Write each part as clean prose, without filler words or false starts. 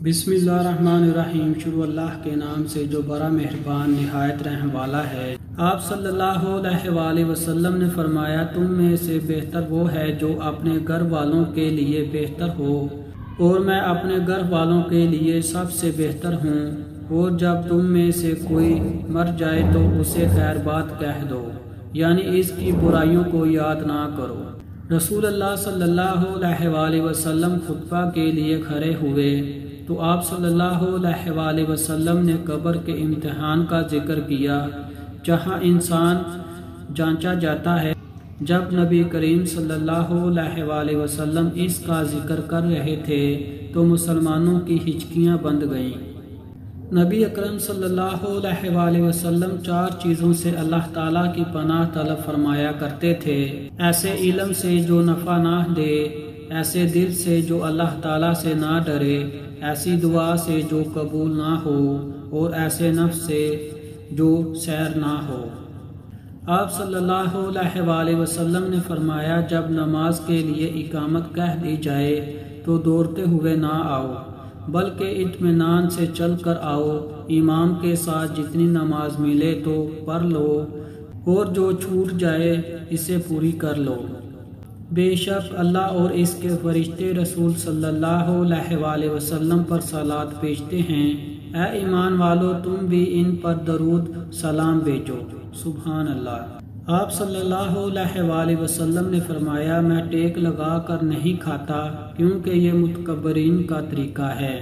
بسم اللہ الرحمن الرحیم۔ شروع اللہ کے نام سے جو بڑا مہربان نہایت رحم والا ہے۔ آپ صلی اللہ علیہ وآلہ وسلم نے فرمایا، تم میں سے بہتر وہ ہے جو اپنے گھر والوں کے لیے بہتر ہو، اور میں اپنے گھر والوں کے لیے سب سے بہتر ہوں۔ اور جب تم میں سے کوئی مر جائے تو اسے خیر بات کہہ دو، یعنی اس کی برائیوں کو یاد نہ کرو۔ رسول اللہ صلی اللہ علیہ وآلہ وسلم خطبہ کے لیے کھڑے ہوئے تو آپ صلی اللہ علیہ وآلہ وسلم نے قبر کے امتحان کا ذکر کیا، جہاں انسان جانچا جاتا ہے۔ جب نبی کریم صلی اللہ علیہ وآلہ وسلم اس کا ذکر کر رہے تھے تو مسلمانوں کی ہچکیاں بند گئیں۔ نبی اکرم صلی اللہ علیہ وآلہ وسلم 4 چیزوں سے اللہ تعالیٰ کی پناہ طلب فرمایا کرتے تھے: ایسے علم سے جو نفع نہ دے، ایسے دل سے جو اللہ تعالیٰ سے نہ ڈرے، ایسی دعا سے جو قبول نہ ہو، اور ایسے نفس سے جو سیر نہ ہو۔ آپ صلی اللہ علیہ وآلہ وسلم نے فرمایا، جب نماز کے لیے اقامت کہہ دی جائے تو دوڑتے ہوئے نہ آؤ، بلکہ اطمینان سے چل کر آؤ۔ امام کے ساتھ جتنی نماز ملے تو پڑھ لو، اور جو چھوٹ جائے اسے پوری کر لو۔ بے شک اللہ اور اس کے فرشتے رسول صلی اللہ علیہ وآلہ وسلم پر صلوات بھیجتے ہیں۔ اے ایمان والو، تم بھی ان پر درود سلام بھیجو۔ سبحان اللہ۔ آپ صلی اللہ علیہ وآلہ وسلم نے فرمایا، میں ٹیک لگا کر نہیں کھاتا، کیونکہ یہ متکبرین کا طریقہ ہے۔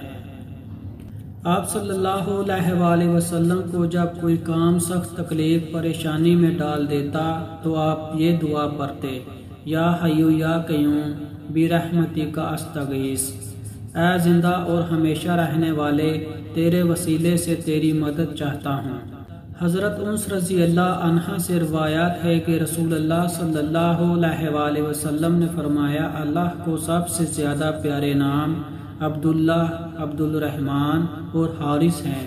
آپ صلی اللہ علیہ وآلہ وسلم کو جب کوئی کام سخت تکلیف پریشانی میں ڈال دیتا تو آپ یہ دعا پڑھتے: یا حیو یا قیوم برحمتک استغیث۔ اے زندہ اور ہمیشہ رہنے والے، تیرے وسیلے سے تیری مدد چاہتا ہوں۔ حضرت انس رضی اللہ عنہا سے روایات ہے کہ رسول اللہ صلی اللہ علیہ وآلہ وسلم نے فرمایا، اللہ کو سب سے زیادہ پیارے نام عبداللہ، عبد الرحمن اور حارث ہیں۔